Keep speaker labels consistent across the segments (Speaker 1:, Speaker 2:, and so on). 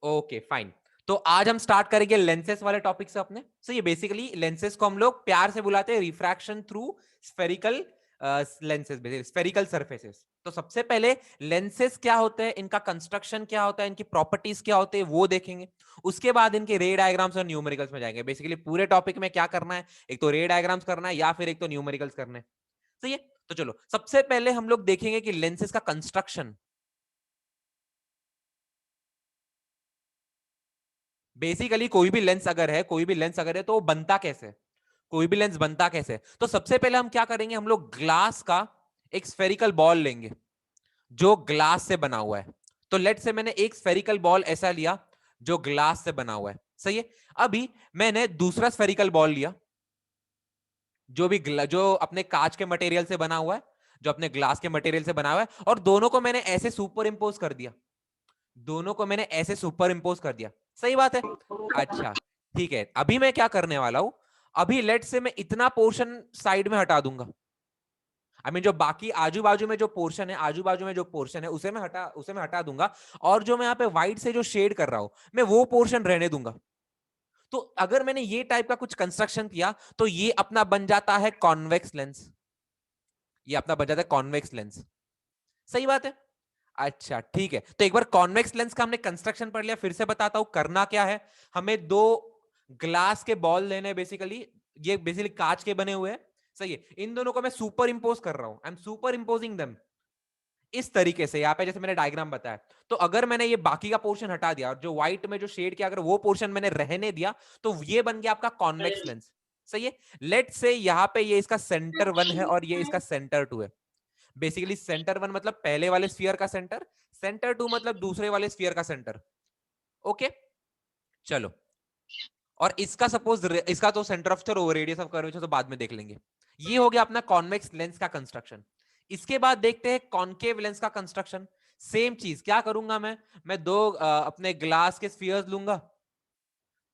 Speaker 1: Okay fine. तो आज हम स्टार्ट करेंगे लेंसेस वाले टॉपिक से अपने। सो ये बेसिकली लेंसेस को हम लोग प्यार से बुलाते हैं refraction through spherical lenses, basically spherical surfaces. तो सबसे पहले लेंसेस क्या होते हैं, इनका कंस्ट्रक्शन क्या होता है, इनकी प्रॉपर्टीज क्या होते हैं वो देखेंगे। उसके बाद इनके रे डायग्राम्स और न्यूमेरिकल्स में जाएंगे। बेसिकली पूरे टॉपिक में क्या करना है, एक तो रे डायग्राम्स करना है या फिर एक तो न्यूमेरिकल्स करने हैं। सही है। तो चलो सबसे पहले हम लोग देखेंगे कि लेंसेस का कंस्ट्रक्शन। बेसिकली कोई भी लेंस अगर है तो वो बनता कैसे, कोई भी लेंस बनता कैसे। तो सबसे पहले हम क्या करेंगे, हम लोग ग्लास का एक स्फेरिकल बॉल लेंगे जो ग्लास से बना हुआ है। तो लेट से मैंने एक स्फेरिकल बॉल ऐसा लिया जो ग्लास से बना हुआ है। सही है। अभी मैंने दूसरा स्फेरिकल बॉल लिया जो अपने कांच के मटेरियल से बना हुआ है, जो अपने ग्लास के मटेरियल से बना हुआ है, और दोनों को मैंने ऐसे सुपर इंपोज कर दिया। दोनों को मैंने ऐसे सुपर इंपोज कर दिया। सही बात है। अच्छा ठीक है, अभी मैं क्या करने वाला हूं, अभी लेट से मैं इतना पोर्शन साइड में हटा दूंगा। जो बाकी आजू बाजू में जो पोर्शन है, आजू बाजू में जो पोर्शन है उसे मैं हटा दूंगा। और जो मैं यहाँ पे व्हाइट से जो शेड कर रहा हूं, मैं वो पोर्शन रहने दूंगा। तो अगर मैंने ये टाइप का कुछ कंस्ट्रक्शन किया तो ये अपना बन जाता है कॉन्वेक्स लेंस। ये अपना बन जाता है कॉन्वेक्स लेंस। सही बात है। अच्छा ठीक है, तो एक बार कॉन्वेक्स लेंस का हमने कंस्ट्रक्शन पढ़ लिया, फिर से बताता हूं करना क्या है। हमें दो ग्लास के बॉल लेने, बेसिकली ये बेसिकली कांच के बने हुए हैं। सही है। इन दोनों को मैं सुपर इंपोज कर रहा हूं, I am super imposing them इस तरीके से यहाँ पे जैसे मैंने डायग्राम बताया। तो अगर मैंने ये बाकी का पोर्शन हटा दिया और जो व्हाइट में जो शेड किया अगर वो पोर्शन मैंने रहने दिया, तो ये बन गया आपका कॉन्वेक्स लेंस। सही है। लेट से यहाँ पे ये इसका सेंटर 1 है और ये इसका सेंटर 2 है। बेसिकली सेंटर 1 मतलब पहले वाले स्फीयर का सेंटर, सेंटर 2 मतलब दूसरे वाले स्फीयर का सेंटर। ओके चलो। और इसका सपोज इसका तो centre of radius of curvature तो बाद में देख लेंगे। ये हो गया अपना कॉन्वेक्स लेंस का कंस्ट्रक्शन। इसके बाद देखते हैं कॉनकेव लेंस का कंस्ट्रक्शन। सेम चीज क्या करूंगा मैं दो अपने ग्लास के स्फीयर्स लूंगा,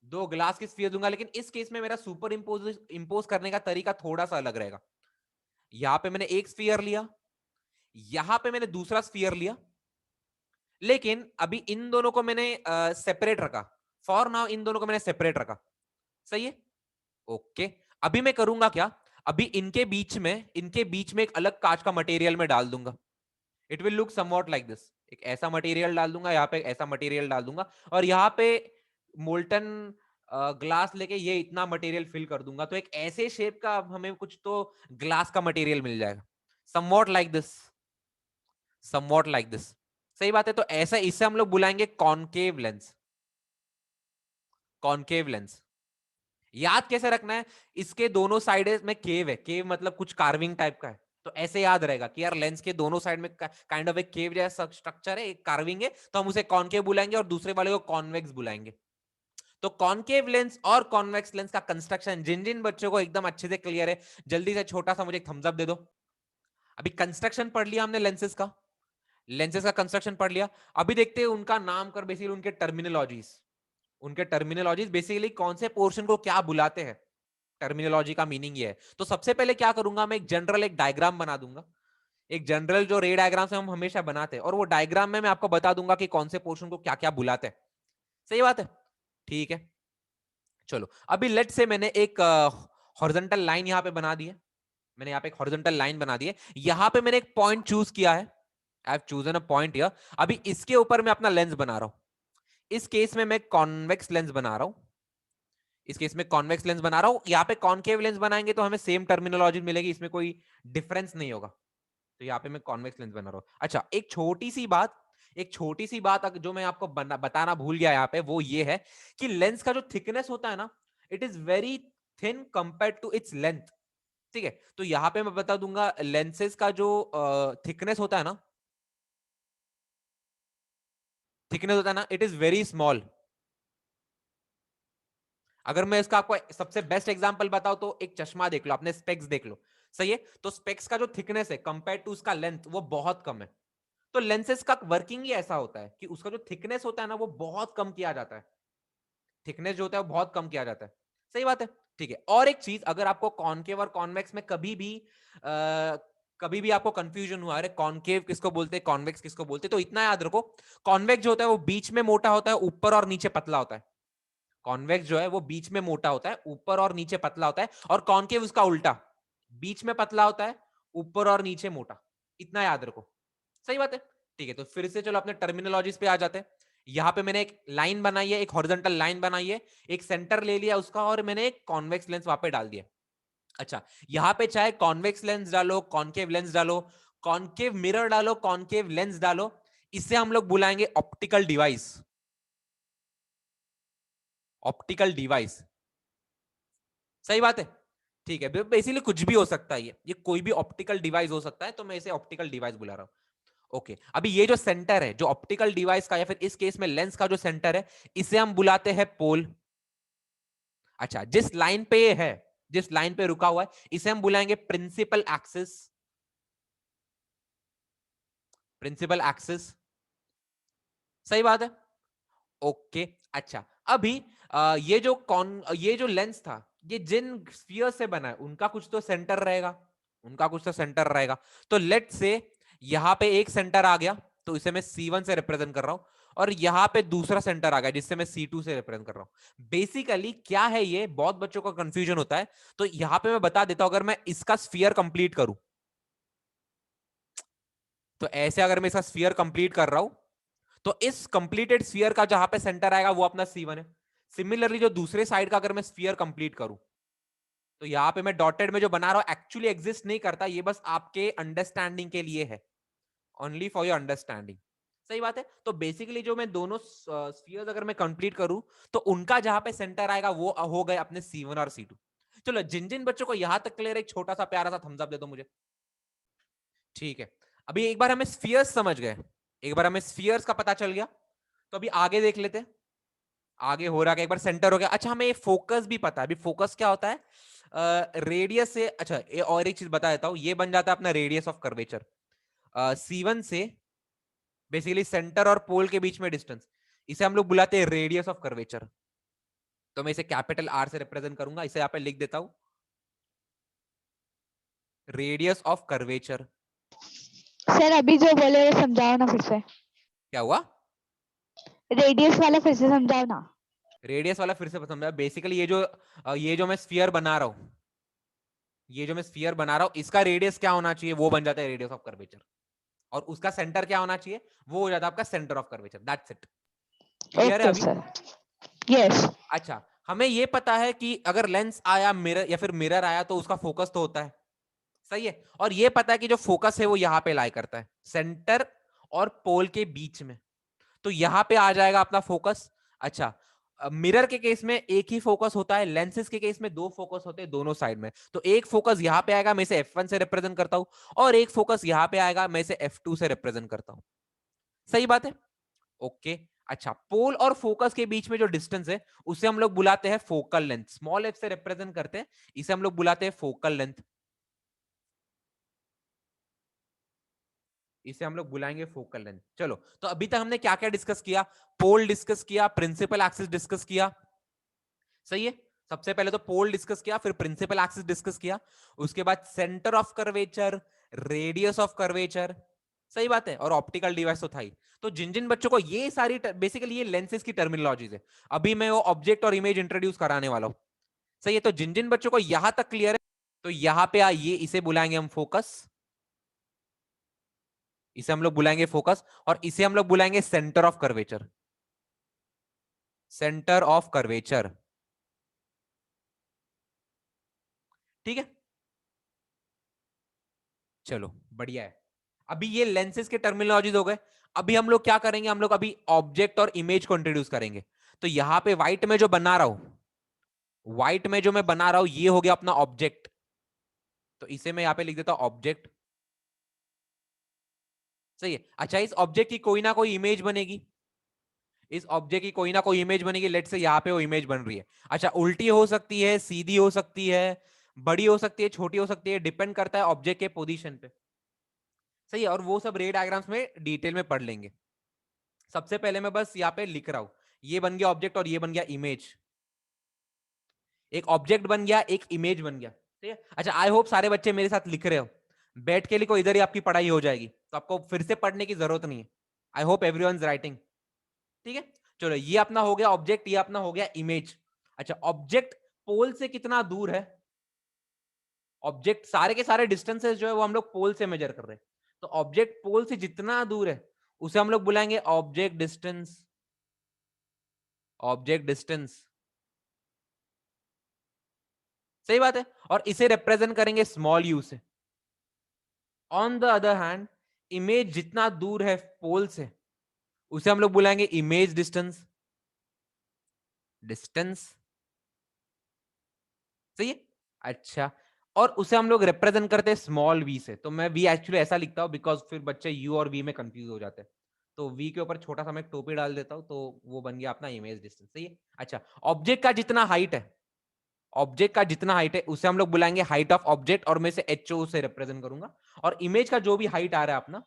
Speaker 1: दो ग्लास के स्फीयर लूंगा, लेकिन इस केस में मेरा सुपर इंपोज करने का तरीका थोड़ा सा अलग रहेगा। यहां पे मैंने एक स्फीयर लिया, यहां पे मैंने दूसरा स्फीयर लिया, लेकिन अभी इन दोनों को मैंने सेपरेट रखा। फॉर नाउ इन दोनों को मैंने सेपरेट रखा। सही है। ओके। अभी मैं करूंगा क्या, अभी इनके बीच में एक अलग कांच का मटेरियल में डाल दूंगा। It will look somewhat like this. एक ऐसा मटेरियल डाल दूंगा, यहाँ पे एक ऐसा मटेरियल डाल दूंगा, और यहाँ पे मोल्टन ग्लास लेके ये इतना मटेरियल फिल कर दूंगा। तो एक ऐसे शेप का हमें कुछ तो ग्लास का मटेरियल मिल जाएगा। Somewhat like this, somewhat like this. सही बात है। तो ऐसा इसे हम लोग बुलाएंगे कॉनकेव लेंस। कॉनकेव लेंस याद कैसे रखना है, इसके दोनों साइड में केव है, केव मतलब कुछ कार्विंग टाइप का है। तो ऐसे याद रहेगा कि यार लेंस के दोनों साइड में काइंड ऑफ एक केव जैसा स्ट्रक्चर है, एक कार्विंग है, तो हम उसे कॉनकेव बुलाएंगे और दूसरे वाले को कॉन्वेक्स बुलाएंगे। तो कॉनकेव लेंस और कॉन्वेक्स लेंस का कंस्ट्रक्शन जिन जिन बच्चों को एकदम अच्छे से क्लियर है, जल्दी से छोटा सा मुझे एक थम्स अप दे दो। अभी कंस्ट्रक्शन पढ़ लिया हमने लेंसेज का, लेंसेज का कंस्ट्रक्शन पढ़ लिया। अभी देखते हैं उनका नाम कर, बेसिकली उनके टर्मिनोलॉजीज। उनके टर्मिनोलॉजीज बेसिकली कौन से पोर्शन को क्या बुलाते हैं, टर्मिनोलॉजी का मीनिंग ये है। तो सबसे पहले क्या करूंगा, मैं एक जनरल एक डायग्राम बना दूंगा। एक जनरल जो रे डायग्राम से हम हमेशा बनाते हैं, और वो डायग्राम में मैं आपको बता दूंगा कि कौन से पोर्शन को क्या क्या बुलाते हैं। सही बात है। ठीक है चलो। अभी लेट से मैंने एक हॉरिजॉन्टल लाइन यहां पे बना दी है। मैंने यहाँ पे एक हॉरिजॉन्टल लाइन बना दी है, यहां पे मैंने एक पॉइंट चूज किया है। I have chosen a point here. अभी इसके ऊपर मैं अपना लेंस बना रहा हूं। इस केस में मैं कॉन्वेक्स लेंस बना रहा हूं। इस केस में कॉन्वेक्स लेंस बना रहा हूं, यहाँ पे कॉनकेव लेंस बनाएंगे तो हमें सेम टर्मिनोलॉजी मिलेगी, इसमें कोई डिफरेंस नहीं होगा। तो यहाँ पे मैं कॉन्वेक्स लेंस बना रहा हूं। अच्छा एक छोटी सी बात जो मैं आपको बताना भूल गया यहाँ पे, वो ये है कि लेंस का जो थिकनेस होता है ना, it is very thin compare to its length. ठीक है। तो यहाँ पे मैं बता दूंगा लेंसेज का जो थिकनेस होता है ना, इट इज वेरी स्मॉल। अगर मैं इसका आपको सबसे बेस्ट एग्जांपल बताऊं तो एक चश्मा देख लो, आपने स्पेक्स देख लो। सही है। तो स्पेक्स का जो थिकनेस है कंपेयर टू उसका लेंथ, वो बहुत कम है। तो लेंसेज का वर्किंग ही ऐसा होता है कि उसका जो थिकनेस होता है ना, वो बहुत कम किया जाता है। थिकनेस जो होता है वो बहुत कम किया जाता है। सही बात है। ठीक है। और एक चीज, अगर आपको कॉनकेव और कॉन्वेक्स में कभी भी कभी भी आपको कंफ्यूजन हुआ, अरे कॉनकेव किसको बोलते हैं, कॉन्वेक्स किसको बोलते हैं, तो इतना याद रखो, कॉन्वेक्स जो होता है वो बीच में मोटा होता है, ऊपर और नीचे पतला होता है। कॉन्वेक्स जो है वो बीच में मोटा होता है, ऊपर और नीचे पतला होता है, और कॉनकेव उसका उल्टा, बीच में पतला होता है, ऊपर और नीचे मोटा। इतना याद रखो, सही बात है। ठीक है, तो फिर से चलो अपने टर्मिनोलॉजीज पे आ जाते हैं। यहां पे मैंने एक लाइन बनाई है, एक हॉरिजॉन्टल लाइन बनाई है, एक सेंटर ले लिया उसका, और मैंने एक कॉन्वेक्स लेंस वहां पे डाल दिया। अच्छा, यहां पे चाहे कॉन्वेक्स लेंस डालो, कॉनकेव लेंस डालो, कॉनकेव मिरर डालो, कॉनकेव लेंस डालो, इसे हम लोग बुलाएंगे ऑप्टिकल डिवाइस। ऑप्टिकल डिवाइस, सही बात है। ठीक है, बेसिकली कुछ भी हो सकता है, ये कोई भी ऑप्टिकल डिवाइस हो सकता है, तो मैं इसे ऑप्टिकल डिवाइस बुला रहा हूं। ओके, अभी ये जो सेंटर है, जो ऑप्टिकल डिवाइस का या फिर इस केस में लेंस का जो सेंटर है, इसे हम बुलाते हैं पोल। अच्छा, जिस लाइन पे ये है, जिस लाइन पे रुका हुआ है, इसे हम बुलाएंगे प्रिंसिपल एक्सिस। प्रिंसिपल एक्सिस, सही बात है। ओके, अच्छा, अभी ये जो लेंस था, ये जिन स्फीयर से बना है, उनका कुछ तो सेंटर रहेगा, उनका कुछ तो सेंटर रहेगा। तो लेट से यहां पे एक सेंटर आ गया, तो इसे मैं C1 से रिप्रेजेंट कर रहा हूं, और यहां पे दूसरा सेंटर आ गया जिससे मैं C2 से रिप्रेजेंट कर रहा हूं। बेसिकली क्या है, ये बहुत बच्चों का कंफ्यूजन होता है, तो यहां पे मैं बता देता हूं। अगर मैं इसका स्फीयर कंप्लीट करूं, तो ऐसे अगर मैं इसका स्फीयर कंप्लीट कर रहा हूं, तो इस कंप्लीटेड स्फीयर का जहां पे सेंटर आएगा वो अपना C1 है। सिमिलरली जो दूसरे साइड का अगर मैं स्फीयर कंप्लीट करूं, तो यहां पे मैं डॉटेड में जो बना रहा हूं एक्चुअली एग्जिस्ट नहीं करता, ये बस आपके अंडरस्टैंडिंग के लिए है, ओनली फॉर योर अंडरस्टैंडिंग। सही बात है। तो बेसिकली जो मैं दोनों स्फीयर्स अगर मैं कंप्लीट करूं, तो उनका जहां पे सेंटर आएगा वो हो गए अपने C1 और C2। चलो, जिन जिन बच्चों को यहां तक क्लियर है, एक छोटा सा प्यारा सा थम्स अप दे दो मुझे। ठीक है, अभी एक बार हमें स्फीयर्स समझ गए, एक बार हमें स्फीयर्स का पता चल गया, तो अभी आगे देख लेते हैं। आगे हो रहा है, एक बार सेंटर हो गया। अच्छा, हमें फोकस भी पता है। अभी फोकस क्या होता है, रेडियस से, अच्छा और एक चीज बता देता हूं, ये बन जाता है अपना रेडियस ऑफ कर्वेचर। C1 से बेसिकली सेंटर और पोल के बीच में डिस्टेंस, इसे हम लोग बुलाते हैं रेडियस ऑफ कर्वेचर। तो मैं इसे कैपिटल R से रिप्रेजेंट करूंगा, इसे यहां पे लिख देता हूं, रेडियस ऑफ कर्वेचर।
Speaker 2: सर अभी जो बोले वो समझाओ ना फिर से,
Speaker 1: क्या हुआ?
Speaker 2: रेडियस वाला फिर से समझाओ ना।
Speaker 1: रेडियस वाला फिर से पसंद है। बेसिकली ये जो मैं स्फीयर बना रहा हूं, ये जो मैं स्फीयर बना रहा हूं, इसका रेडियस क्या होना चाहिए, वो बन जाता है रेडियस ऑफ कर्वेचर। और उसका सेंटर क्या होना चाहिए, वो हो जाता है आपका centre of curvature. That's it. Clear है
Speaker 2: ओके
Speaker 1: अभी?
Speaker 2: Sir, yes.
Speaker 1: अच्छा, हमें ये पता है कि अगर लेंस आया मिरर या फिर मिरर आया, तो उसका फोकस तो होता है, सही है। और ये पता है कि जो फोकस है वो यहां पे लाई करता है, सेंटर और पोल के बीच में। तो यहां पे आ जाएगा अपना फोकस। अच्छा, मिरर के केस में एक ही फोकस होता है, लेंसेज के केस में दो फोकस होते हैं दोनों साइड में। तो एक फोकस यहां पे आएगा, मैं इसे F1 से रिप्रेजेंट करता हूं, और एक फोकस यहां पे आएगा, मैं इसे F2 से रिप्रेजेंट करता हूं। सही बात है। ओके, अच्छा, पोल और फोकस के बीच में जो डिस्टेंस है, उसे हम लोग बुलाते हैं फोकल लेंथ। स्मॉल f से रिप्रेजेंट करते हैं, इसे हम लोग बुलाते हैं फोकल लेंथ। इसे हम लोग बुलाएंगे फोकल लेंथ। चलो, तो अभी तक हमने क्या क्या डिस्कस किया? पोल डिस्कस किया, प्रिंसिपल एक्सिस डिस्कस किया, सही है। सबसे पहले तो पोल डिस्कस किया, फिर प्रिंसिपल एक्सिस डिस्कस किया, उसके बाद centre of curvature, radius of curvature, सही बात है, और ऑप्टिकल डिवाइस तो था ही। तो जिन जिन बच्चों को ये सारी बेसिकली ये लेंसेज की टर्मिनोलॉजीज है, अभी मैं वो ऑब्जेक्ट और इमेज इंट्रोड्यूस कराने वाला हूं, सही है। तो जिन जिन बच्चों को यहां तक क्लियर है, तो यहां पे ये इसे बुलाएंगे हम फोकस, इसे हम लोग बुलाएंगे फोकस, और इसे हम लोग बुलाएंगे centre of curvature. Centre of curvature, ठीक है। चलो, बढ़िया है। अभी ये लेंसेज के टर्मिनोलॉजीज हो गए। अभी हम लोग क्या करेंगे, हम लोग अभी ऑब्जेक्ट और इमेज को इंट्रोड्यूस करेंगे। तो यहां पे व्हाइट में जो बना रहा हूं, व्हाइट में जो मैं बना रहा हूं, ये हो गया अपना ऑब्जेक्ट। तो इसे मैं यहां पे लिख देता हूं ऑब्जेक्ट, सही है। अच्छा, इस ऑब्जेक्ट की कोई ना कोई इमेज बनेगी, इस ऑब्जेक्ट की कोई ना कोई इमेज बनेगी। लेट से यहाँ पे वो इमेज बन रही है। अच्छा, उल्टी हो सकती है, सीधी हो सकती है, बड़ी हो सकती है, छोटी हो सकती है, डिपेंड करता है ऑब्जेक्ट के पोजीशन पे, सही है। और वो सब रे डायग्राम्स में डिटेल में पढ़ लेंगे। सबसे पहले मैं बस यहाँ पे लिख रहा हूं, ये बन गया ऑब्जेक्ट और ये बन गया इमेज। एक ऑब्जेक्ट बन गया, एक इमेज बन गया, ठीक है। अच्छा, आई होप सारे बच्चे मेरे साथ लिख रहे हो। बैठ के लिखो, इधर ही आपकी पढ़ाई हो जाएगी, तो आपको फिर से पढ़ने की जरूरत नहीं है। I hope everyone is writing. ठीक है, चलो ये अपना हो गया ऑब्जेक्ट, ये अपना हो गया इमेज। अच्छा, ऑब्जेक्ट पोल से कितना दूर है? ऑब्जेक्ट सारे के सारे डिस्टेंसेस जो है वो हम लोग पोल से मेजर कर रहे हैं, तो ऑब्जेक्ट पोल से जितना दूर है उसे हम लोग बुलाएंगे ऑब्जेक्ट डिस्टेंस। ऑब्जेक्ट डिस्टेंस, सही बात है, और इसे रिप्रेजेंट करेंगे स्मॉल यू से। On the other hand, image जितना दूर है पोल से उसे हम लोग बुलाएंगे इमेज डिस्टेंस। डिस्टेंस, सही है। अच्छा, और उसे हम लोग रिप्रेजेंट करते हैं स्मॉल वी से, तो मैं वी एक्चुअली ऐसा लिखता हूं बिकॉज फिर बच्चे यू और वी में कंफ्यूज हो जाते हैं, तो वी के ऊपर छोटा सा मैं टोपी डाल देता हूं, तो वो बन गया अपना इमेज डिस्टेंस, सही है। अच्छा, ऑब्जेक्ट का जितना हाइट है, ऑब्जेक्ट का जितना हाइट है उसे हम लोग बुलाएंगे हाइट ऑफ ऑब्जेक्ट, और मैं से एच ओ से रिप्रेजेंट करूंगा, और इमेज का जो भी हाइट आ रहा है अपना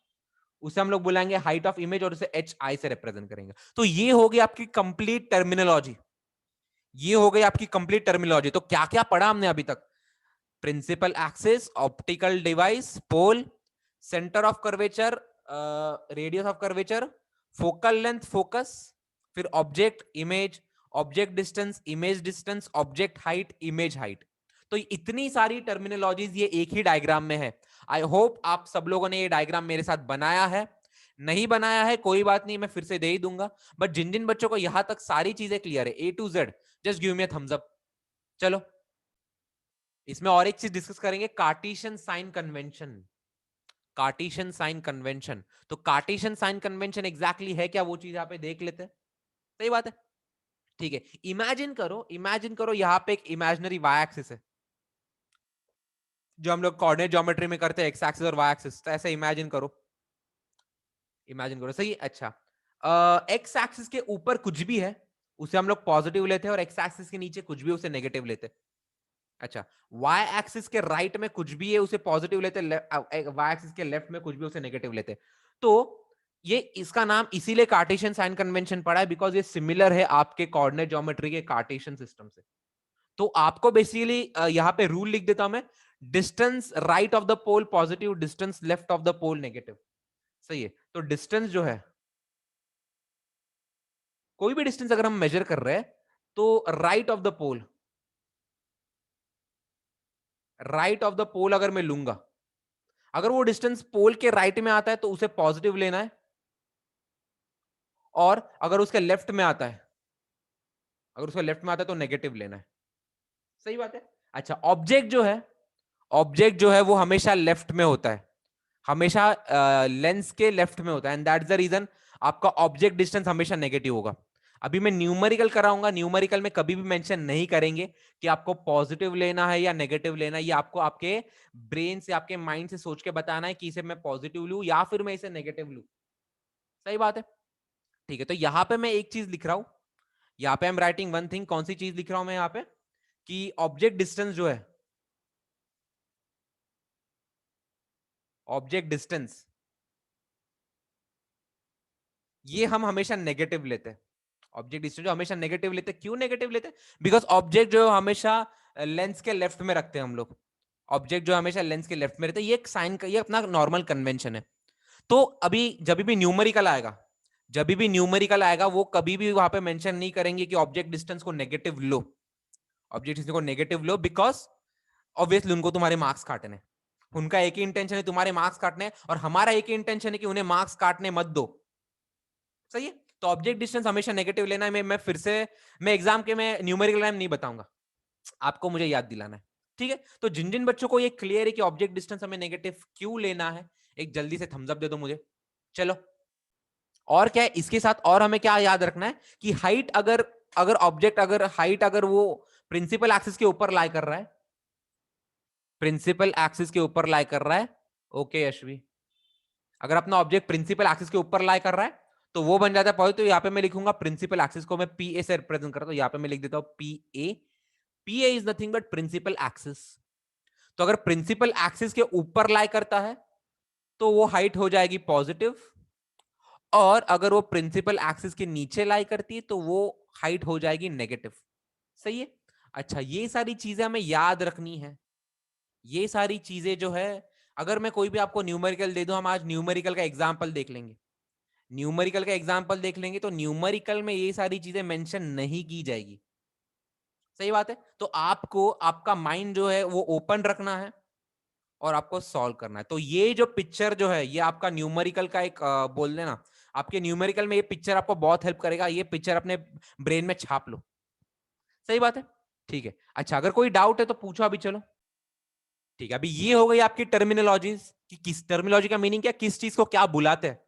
Speaker 1: उसे हम लोग बुलाएंगे हाइट ऑफ इमेज, और उसे एच आई से रिप्रेजेंट करेंगे। तो ये हो गई आपकी कंप्लीट टर्मिनोलॉजी, ये हो गई आपकी कंप्लीट टर्मिनोलॉजी। तो क्या क्या पढ़ा हमने अभी तक? Principal axis, optical device, pole, centre of curvature, radius of curvature, focal length, focus, फिर object image, object distance, image distance, object height, image height. तो इतनी सारी टर्मिनोलॉजीज ये एक ही डायग्राम में है। आई होप आप सब लोगों ने ये डायग्राम मेरे साथ बनाया है। नहीं बनाया है कोई बात नहीं, मैं फिर से दे ही दूंगा, बट जिन जिन बच्चों को यहां तक सारी चीजें क्लियर है, A to Z, just give me a thumbs up. चलो, इसमें और एक चीज डिस्कस करेंगे, Cartesian sign convention. Cartesian sign convention, तो कार्टेशियन साइन कन्वेंशन एग्जैक्टली है क्या, वो चीज यहाँ पे देख लेते हैं। सही बात है, ठीक है। इमेजिन करो यहाँ पे एक इमेजिनरी वाई एक्सिस है, जो हम लोग कोऑर्डिनेट ज्योमेट्री में करते हैं, एक्स एक्सिस और वाई एक्सिस, तो ऐसे इमेजिन करो, इमेजिन करो, सही। अच्छा, एक्स एक्सिस के ऊपर कुछ भी है उसे हम लोग पॉजिटिव लेते हैं, और एक्स एक्सिस के नीचे कुछ भी उसे नेगेटिव लेते हैं। अच्छा, वाई एक्सिस के राइट में कुछ भी है उसे पॉजिटिव लेते, वाई एक्सिस के लेफ्ट में कुछ भी उसे नेगेटिव लेते। तो ये इसका नाम इसीलिए कार्टेशियन साइन कन्वेंशन पड़ा है, बिकॉज ये सिमिलर है आपके कोऑर्डिनेट ज्योमेट्री के कार्टेशियन सिस्टम से। तो आपको बेसिकली यहां पे रूल लिख देता हूं मैं, distance right of the pole positive, distance left of the pole negative, सही है। तो डिस्टेंस जो है, कोई भी डिस्टेंस अगर हम मेजर कर रहे हैं, तो right of the pole, right of the pole अगर मैं लूंगा, अगर वो डिस्टेंस पोल के राइट में आता है तो उसे पॉजिटिव लेना है, और अगर उसके लेफ्ट में आता है, अगर उसके लेफ्ट में आता है तो नेगेटिव लेना है, सही बात है। अच्छा, ऑब्जेक्ट जो है वो हमेशा लेफ्ट में होता है, हमेशा लेंस के लेफ्ट में होता है, एंड दैट्स द रीजन आपका ऑब्जेक्ट डिस्टेंस हमेशा नेगेटिव होगा। अभी मैं न्यूमेरिकल कराऊंगा, न्यूमेरिकल में कभी भी मेंशन नहीं करेंगे कि आपको पॉजिटिव लेना है या नेगेटिव लेना है, ये आपको आपके ब्रेन से, आपके माइंड से सोच के बताना है कि इसे मैं पॉजिटिव लूं या फिर मैं इसे नेगेटिव लूं, सही बात है। ठीक है, तो यहां पे मैं एक चीज लिख रहा हूं, यहां पे I am writing one thing, कौन सी चीज लिख रहा हूं मैं यहां पे, कि ऑब्जेक्ट डिस्टेंस जो है, ऑब्जेक्ट डिस्टेंस ये हम हमेशा नेगेटिव लेते हैं। ऑब्जेक्ट डिस्टेंस जो हमेशा नेगेटिव लेते हैं, क्यों नेगेटिव लेते हैं? बिकॉज ऑब्जेक्ट जो हमेशा लेंस के लेफ्ट में रखते हैं हम लोग, ऑब्जेक्ट जो हमेशा लेंस के लेफ्ट में रहते हैं, ये एक साइन का, ये अपना नॉर्मल कन्वेंशन है। तो अभी जब भी न्यूमेरिकल आएगा, जब भी न्यूमेरिकल आएगा, वो कभी भी वहां पे मेंशन नहीं करेंगे कि ऑब्जेक्ट डिस्टेंस को नेगेटिव लो, ऑब्जेक्ट डिस्टेंस को नेगेटिव लो, बिकॉज ऑब्वियसली उनको तुम्हारे मार्क्स काटने, उनका एक ही इंटेंशन है तुम्हारे मार्क्स काटने, और हमारा एक ही इंटेंशन है कि उन्हें मार्क्स काटने मत दो, सही है। तो ऑब्जेक्ट डिस्टेंस हमेशा नेगेटिव लेना है। मैं फिर से, मैं एग्जाम के मैं न्यूमेरिकल टाइम नहीं बताऊंगा, आपको मुझे याद दिलाना है, ठीक है। तो जिन जिन बच्चों को ये क्लियर है कि ऑब्जेक्ट डिस्टेंस हमें नेगेटिव क्यों लेना है, एक जल्दी से थम्स अप दे दो मुझे। चलो, और क्या है इसके साथ, और हमें क्या याद रखना है कि हाइट, अगर अगर ऑब्जेक्ट, अगर हाइट, अगर वो प्रिंसिपल एक्सिस के ऊपर लाई कर रहा है, प्रिंसिपल एक्सिस के ऊपर लाई कर रहा है, ओके यशवी, अगर अपना ऑब्जेक्ट प्रिंसिपल एक्सिस के ऊपर लाई कर रहा है तो वो बन जाता है पॉइंट। तो यहाँ पे मैं लिखूंगा प्रिंसिपल एक्सिस को मैं पी ए से रिप्रेजेंट करता हूँ, यहाँ पे मैं लिख देता हूँ P A. P A is nothing but principal axis. तो अगर प्रिंसिपल एक्सिस के ऊपर लाई करता है तो वो हाइट हो जाएगी पॉजिटिव, और अगर वो प्रिंसिपल एक्सिस के नीचे लाई करती है तो वो हाइट हो जाएगी नेगेटिव, सही है। अच्छा, ये सारी चीजें हमें याद रखनी है, ये सारी चीजें जो है अगर मैं कोई भी आपको न्यूमेरिकल दे दूं, हम आज न्यूमेरिकल का एग्जाम्पल देख लेंगे, न्यूमेरिकल का एग्जाम्पल देख लेंगे, तो न्यूमेरिकल में ये सारी चीजें मेंशन नहीं की जाएगी। सही बात है। तो आपको आपका माइंड जो है वो ओपन रखना है और आपको सॉल्व करना है। तो ये जो पिक्चर जो है ये आपका न्यूमेरिकल का एक बोल देना, आपके न्यूमेरिकल में ये पिक्चर आपको बहुत हेल्प करेगा। ये पिक्चर अपने ब्रेन में छाप लो। सही बात है, ठीक है। अच्छा, अगर कोई डाउट है तो पूछो अभी, चलो ठीक है। अभी ये हो गई आपकी टर्मिनोलॉजीज कि किस टर्मिनोलॉजी का मीनिंग क्या, किस चीज को क्या बुलाते हैं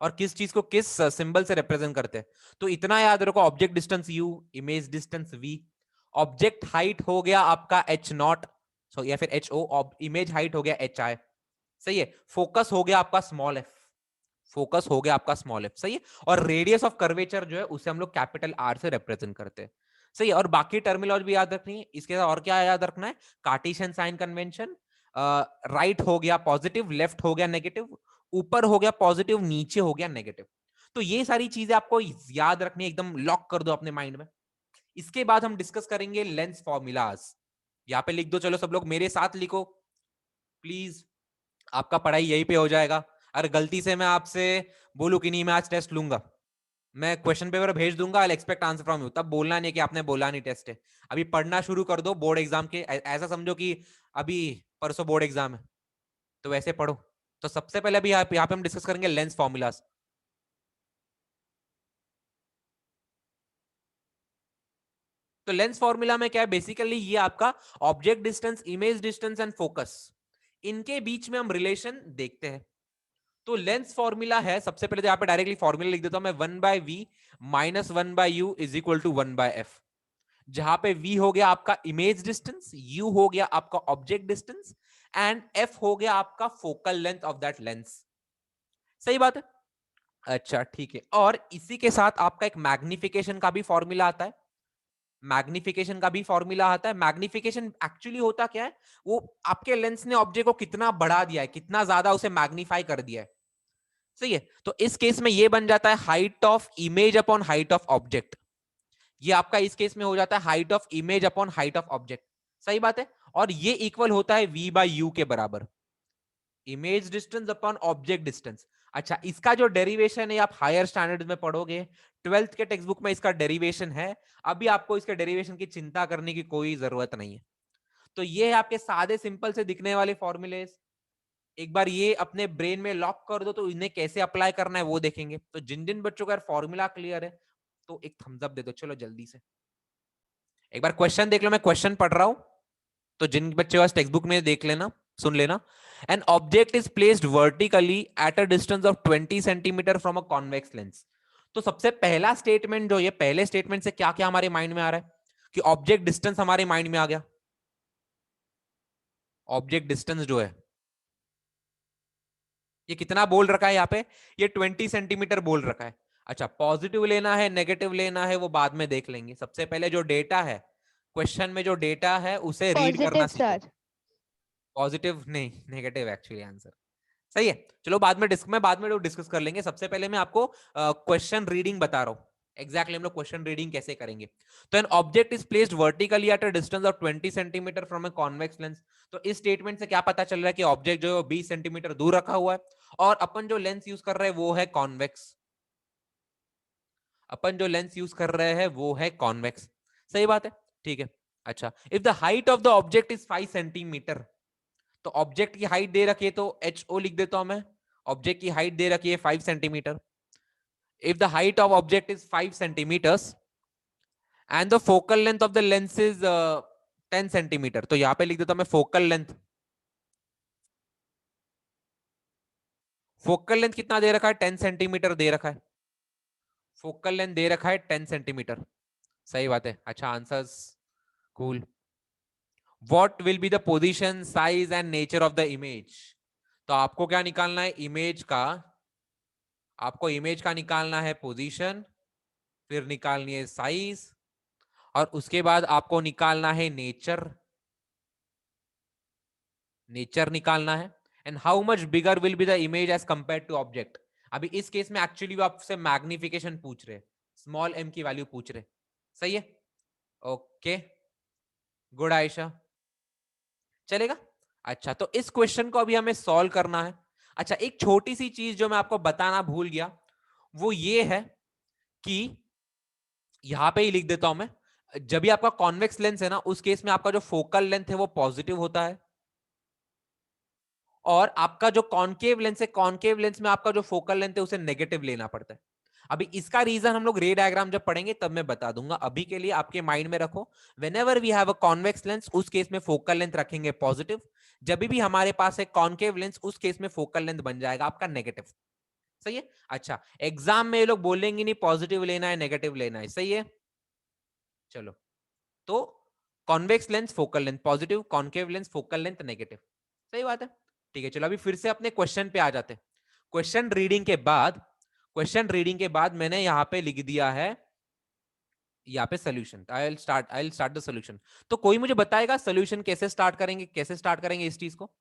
Speaker 1: और किस चीज को किस सिंबल से रिप्रेजेंट करते हैं। तो इतना याद रखो, object distance u, image distance v, object height हो गया आपका h0, सो या फिर ho, इमेज हाइट हो गया hi। सही है। फोकस हो गया आपका स्मॉल f, फोकस हो गया आपका स्मॉल f। सही है। और रेडियस ऑफ कर्वेचर जो है उसे हम लोग कैपिटल R से रिप्रेजेंट करते हैं। सही है। और बाकी टर्मिनोलॉजी भी याद रखनी है। इसके साथ और क्या याद रखना है, कार्टेशियन साइन कन्वेंशन, राइट हो गया पॉजिटिव, लेफ्ट हो गया नेगेटिव, ऊपर हो गया पॉजिटिव, नीचे हो गया नेगेटिव। तो ये सारी चीजें आपको याद रखनी है, एकदम लॉक कर दो अपने माइंड में। इसके बाद हम डिस्कस करेंगे लेंस फॉर्मूलाज। यहाँ पे लिख दो, चलो सब लोग मेरे साथ लिखो प्लीज, आपका पढ़ाई यहीं पे हो जाएगा। अगर गलती से मैं आपसे बोलूं कि नहीं मैं आज टेस्ट लूंगा, मैं क्वेश्चन पेपर भेज दूंगा, I expect answer from you, तब बोलना नहीं कि आपने बोला नहीं टेस्ट है। अभी पढ़ना शुरू कर दो बोर्ड एग्जाम के, ऐसा समझो कि अभी परसों बोर्ड एग्जाम है, तो वैसे पढ़ो। तो सबसे पहले अभी यहाँ पे हम डिस्कस करेंगे लेंस फॉर्मूलाज। तो लेंस फॉर्मूला में क्या है, बेसिकली ये आपका object distance, image distance and focus, इनके बीच में हम रिलेशन देखते हैं। तो लेंस फॉर्मूला है, सबसे पहले तो यहाँ पे डायरेक्टली फॉर्मूला लिख देता हूं मैं, 1/v minus 1/u is equal to 1/f, जहां पे v हो गया आपका इमेज डिस्टेंस, u हो गया आपका ऑब्जेक्ट डिस्टेंस एंड f हो गया आपका focal length of that lens. सही बात है। अच्छा ठीक है। और इसी के साथ आपका एक मैग्निफिकेशन का भी फॉर्मूला आता है, मैग्निफिकेशन का भी फॉर्मूला आता है। मैग्निफिकेशन एक्चुअली होता क्या है, वो आपके लेंस ने ऑब्जेक्ट को कितना बढ़ा दिया है, कितना ज्यादा उसे मैग्नीफाई कर दिया है। सही है। तो इस केस में ये बन जाता है height of image upon height of object, ये आपका इस केस में हो जाता है height of image upon height of object. सही बात है। और ये इक्वल होता है v बाय u के बराबर, image distance upon object distance. अच्छा, इसका जो डेरिवेशन है आप हायर स्टैंडर्ड में पढ़ोगे, 12th के टेक्स्ट बुक में इसका डेरिवेशन है। अभी आपको इसके डेरिवेशन की चिंता करने की कोई जरूरत नहीं है। तो ये है आपके सादे सिंपल से दिखने वाले फॉर्मूले। एक बार ये अपने ब्रेन में लॉक कर दो तो इन्हें कैसे अप्लाई करना है वो देखेंगे। तो जिन जिन बच्चों का फॉर्मूला क्लियर है तो एक थम्स अप दे दो, चलो जल्दी से एक बार क्वेश्चन देख लो। मैं क्वेश्चन पढ़ रहा हूं, तो जिन बच्चों का टेक्स्ट बुक में देख लेना, सुन लेना। An object is placed vertically at a distance of 20 centimetre from a convex lens. तो सबसे पहला स्टेटमेंट जो, ये पहले स्टेटमेंट से क्या क्या हमारे माइंड में आ रहा है कि ऑब्जेक्ट डिस्टेंस हमारे माइंड में आ गया। ऑब्जेक्ट डिस्टेंस जो है ये कितना बोल रखा है यहाँ पे, ये 20 सेंटीमीटर बोल रखा है। अच्छा, पॉजिटिव लेना है नेगेटिव लेना है वो बाद में देख लेंगे, सबसे पहले जो डेटा है, क्वेश्चन में जो डेटा है उसे रीड करना
Speaker 2: पॉजिटिव
Speaker 1: सीखो।
Speaker 2: सर।
Speaker 1: पॉजिटिव नहीं, नेगेटिव एक्चुअली आंसर। सही है। चलो बाद में मैं बाद में डिस्कस कर लेंगे। सबसे पहले मैं आपको क्वेश्चन रीडिंग बता रहा हूं, एग्जैक्टली हम लोग क्वेश्चन रीडिंग कैसे करेंगे। तो an object is placed vertically at a distance of 20 centimetre from a convex lens. तो इस स्टेटमेंट से क्या पता चल रहा है कि ऑब्जेक्ट जो है 20 सेंटीमीटर दूर रखा हुआ है और अपन जो लेंस यूज कर रहे हैं वो है कॉन्वेक्स, अपन जो लेंस यूज कर रहे हैं वो है कॉन्वेक्स। सही बात है, ठीक है। अच्छा, if the height of the object is 5 centimetre, तो ऑब्जेक्ट की हाइट दे रखी है तो एच ओ लिख देता हूं मैं, ऑब्जेक्ट की हाइट दे रखी है 5 centimetre. If the height of object is 5 centimetres and the focal length of the lens is 10 centimetre, तो यहां पे लिख देता हूं मैं फोकल लेंथ। फोकल लेंथ कितना दे रखा है, 10 सेंटीमीटर दे रखा है, फोकल लेंथ दे रखा है 10 सेंटीमीटर। सही बात है। अच्छा, answers cool. What will be the position size and nature of the image. तो आपको क्या निकालना है, इमेज का, आपको इमेज का निकालना है पोजीशन, फिर निकालनी है साइज, और उसके बाद आपको निकालना है नेचर, नेचर निकालना है। And how much bigger will be the image as compare to object. अभी इस केस में एक्चुअली वो आपसे मैग्निफिकेशन पूछ रहे, स्मॉल एम की वैल्यू पूछ रहे। सही है, ओके, गुड आयशा, चलेगा। अच्छा, तो इस क्वेश्चन को अभी हमें सॉल्व करना है। अच्छा, एक छोटी सी चीज जो मैं आपको बताना भूल गया वो ये है कि यहां पे ही लिख देता हूं मैं, जब भी आपका कॉन्वेक्स लेंस है ना, उस केस में आपका जो फोकल लेंथ है वो पॉजिटिव होता है, और आपका जो कॉन्केव लेंस है, कॉन्केव लेंस में आपका जो फोकल लेंथ है उसे नेगेटिव लेना पड़ता है। अभी इसका रीजन हम लोग रे डायग्राम जब पढ़ेंगे तब मैं बता दूंगा, अभी के लिए आपके माइंड में रखो, whenever we have a convex lens उस केस में फोकल लेंथ रखेंगे पॉजिटिव, जब भी हमारे पास है कॉन्केव लेंस उस केस में फोकल लेंथ बन जाएगा आपका नेगेटिव। सही है। अच्छा, एग्जाम में ये लोग बोलेंगे नहीं पॉजिटिव लेना है नेगेटिव लेना है, सही है। चलो, तो convex lens focal length positive, concave lens focal length negative, सही बात है। ठीक है, चलो अभी फिर से अपने क्वेश्चन पे आ जाते हैं। क्वेश्चन रीडिंग के बाद मैंने यहां पे लिख दिया है, यहाँ पे solution, I will start the solution. तो कोई मुझे बताएगा सोल्यूशन कैसे स्टार्ट करेंगे, कैसे स्टार्ट करेंगे इस चीज को।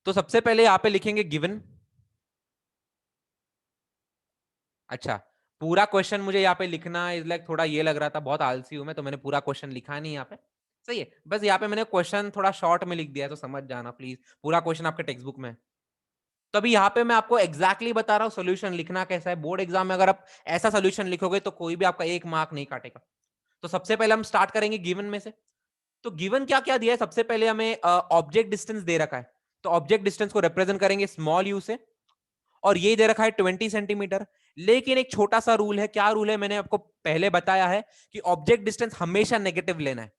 Speaker 1: तो सबसे पहले यहाँ पे लिखेंगे गिवन। अच्छा, पूरा क्वेश्चन मुझे यहाँ पे लिखना इज लाइक थोड़ा ये लग रहा था, बहुत आलसी हूं मैं, तो मैंने पूरा क्वेश्चन लिखा नहीं यहाँ पे। सही है, बस यहाँ पे मैंने क्वेश्चन थोड़ा शॉर्ट में लिख दिया है, तो समझ जाना प्लीज, पूरा क्वेश्चन आपके टेक्स्ट बुक में है। तो अभी यहाँ पे मैं आपको एग्जैक्टली बता रहा हूँ सोल्यूशन लिखना कैसा है। बोर्ड एग्जाम में अगर आप ऐसा सोल्यूशन लिखोगे तो कोई भी आपका 1 मार्क नहीं काटेगा। तो सबसे पहले हम स्टार्ट करेंगे गिवन में से। तो गिवन क्या क्या दिया है, सबसे पहले हमें ऑब्जेक्ट डिस्टेंस दे रखा है, तो ऑब्जेक्ट डिस्टेंस को रिप्रेजेंट करेंगे स्मॉल यू से, और ये दे रखा है 20 सेंटीमीटर। लेकिन एक छोटा सा रूल है, क्या रूल है मैंने आपको पहले बताया है कि ऑब्जेक्ट डिस्टेंस हमेशा नेगेटिव लेना है,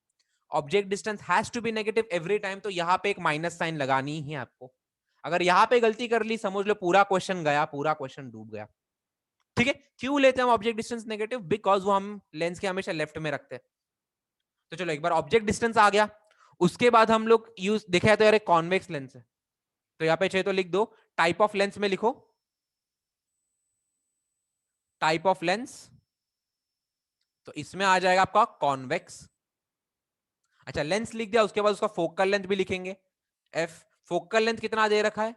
Speaker 1: object distance has to be negative every time. तो यहां पे एक माइनस साइन लगानी ही है आपको, अगर यहां पे गलती कर ली समझ लो पूरा क्वेश्चन गया, पूरा क्वेश्चन डूब गया। ठीक है, क्यों लेते हैं हम ऑब्जेक्ट डिस्टेंस नेगेटिव, बिकॉज वो हम लेंस के हमेशा लेफ्ट में रखते हैं। तो चलो, एक बार ऑब्जेक्ट डिस्टेंस आ गया, उसके बाद हम लोग यूज देखा है तो यार एक कॉन्वेक्स लेंस है, तो यहाँ पे चाहिए तो लिख दो, टाइप ऑफ लेंस में लिखो टाइप ऑफ लेंस, तो इसमें आ जाएगा आपका कॉन्वेक्स। अच्छा, लेंस लिख दिया, उसके बाद उसका फोकल लेंथ भी लिखेंगे एफ। फोकल लेंथ कितना दे रखा है,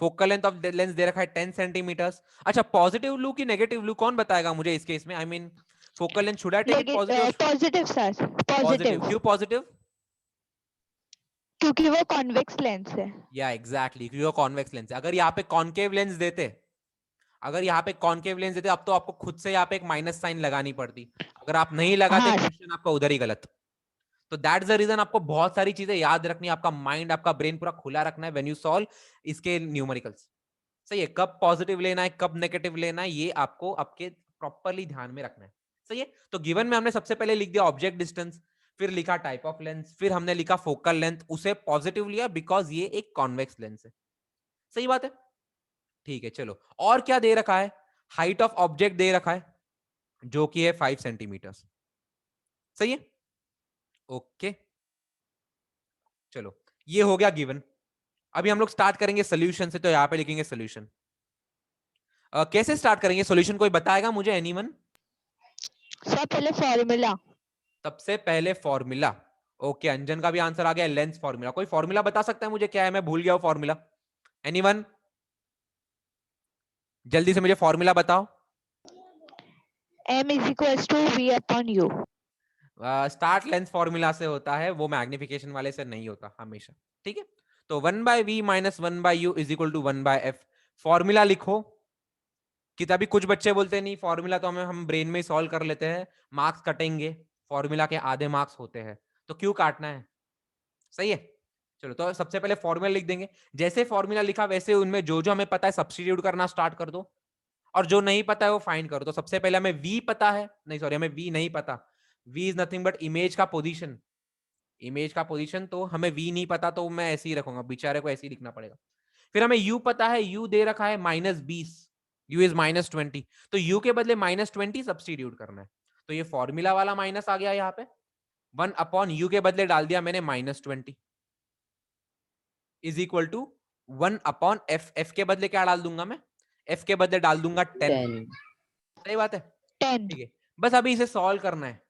Speaker 1: फोकल लेंथ ऑफ लेंस दे रखा है 10 सेंटीमीटर्स। अच्छा, पॉजिटिव लू की नेगेटिव लू कौन बताएगा मुझे इस केस में, I mean focal length should I take it positive.
Speaker 2: Positive sir,
Speaker 1: positive,
Speaker 2: positive,
Speaker 1: क्यों पॉजिटिव?
Speaker 2: क्योंकि वो कॉन्वेक्स लेंस है।
Speaker 1: या एग्जैक्टली, क्योंकि वो कॉन्वेक्स लेंस है। अगर यहाँ पे कॉन्केव लेंस देते, अगर यहाँ पे कॉन्केव लेंस देते, अब तो आपको खुद से यहाँ पे एक माइनस साइन लगानी पड़ती, अगर आप नहीं लगाते
Speaker 2: हाँ
Speaker 1: क्वेश्चन आपका उधर ही गलत। तो दैट्स द रीजन, आपको बहुत सारी चीजें याद रखनी है, आपका माइंड आपका ब्रेन पूरा खुला रखना है व्हेन यू सॉल्व इसके न्यूमेरिकल्स। सही है, कब पॉजिटिव लेना है कब नेगेटिव लेना है ये आपको आपके प्रॉपरली ध्यान में रखना है। सही है, तो गिवन में हमने सबसे पहले लिख दिया ऑब्जेक्ट डिस्टेंस, फिर लिखा टाइप ऑफ लेंस, फिर हमने लिखा फोकल लेंथ, उसे पॉजिटिव लिया बिकॉज ये एक कॉन्वेक्स लेंस है। सही बात है। ठीक है, चलो और क्या दे रखा है, हाइट ऑफ ऑब्जेक्ट दे रखा है जो कि है 5 सेंटीमीटर। सही है, ओके, चलो ये हो गया गिवन। अभी हम लोग स्टार्ट करेंगे सोल्यूशन से, तो यहां पे लिखेंगे सोल्यूशन। कैसे स्टार्ट करेंगे सोल्यूशन, कोई बताएगा मुझे, एनीवन?
Speaker 2: सर पहले फॉर्मूला।
Speaker 1: सबसे पहले फॉर्मूला। ओके, अंजन का भी आंसर आ गया, लेंस फॉर्मूला। कोई फॉर्मूला बता सकता है मुझे क्या है, मैं भूल गया हूं फॉर्मूला। एनीवन, जल्दी से मुझे फॉर्मूला बताओ।
Speaker 2: m is equals to v upon u।
Speaker 1: Start lens formula से होता है, वो मैग्निफिकेशन वाले से नहीं होता हमेशा। ठीक है, तो 1/v minus 1/u is equal to 1/f। Formula लिखो, कि तभी कुछ बच्चे बोलते नहीं फॉर्मूला तो हम ब्रेन में ही सॉल्व कर लेते हैं, मार्क्स कटेंगे, फॉर्मूला के आधे मार्क्स होते हैं, तो क्यों काटना है। सही है, चलो तो सबसे पहले फॉर्मूला लिख देंगे, जैसे फॉर्मूला लिखा वैसे उनमें जो जो हमें पता है सब्स्टिट्यूट करना स्टार्ट कर दो, और जो नहीं पता है वो फाइंड करो। तो सबसे पहले हमें v पता है, नहीं सॉरी हमें v नहीं पता, v is nothing but image का पोजीशन, इमेज का पोजीशन, तो हमें v नहीं पता, तो मैं ऐसे ही रखूंगा, बेचारे को ऐसे ही लिखना पड़ेगा। फिर हमें u पता है, u दे रखा है -20, u इज -20, तो u के बदले -20 सब्स्टिट्यूट करना है, तो ये फॉर्मूला वाला माइनस आ गया यहाँ पे, 1/u के बदले डाल दिया मैंने -20 is equal to 1/f, f के बदले क्या डाल दूंगा मैं, f के बदले डाल दूंगा 10।
Speaker 3: 10।
Speaker 1: सही बात है,
Speaker 2: 10।
Speaker 1: ठीक है, बस अभी इसे सॉल्व करना है,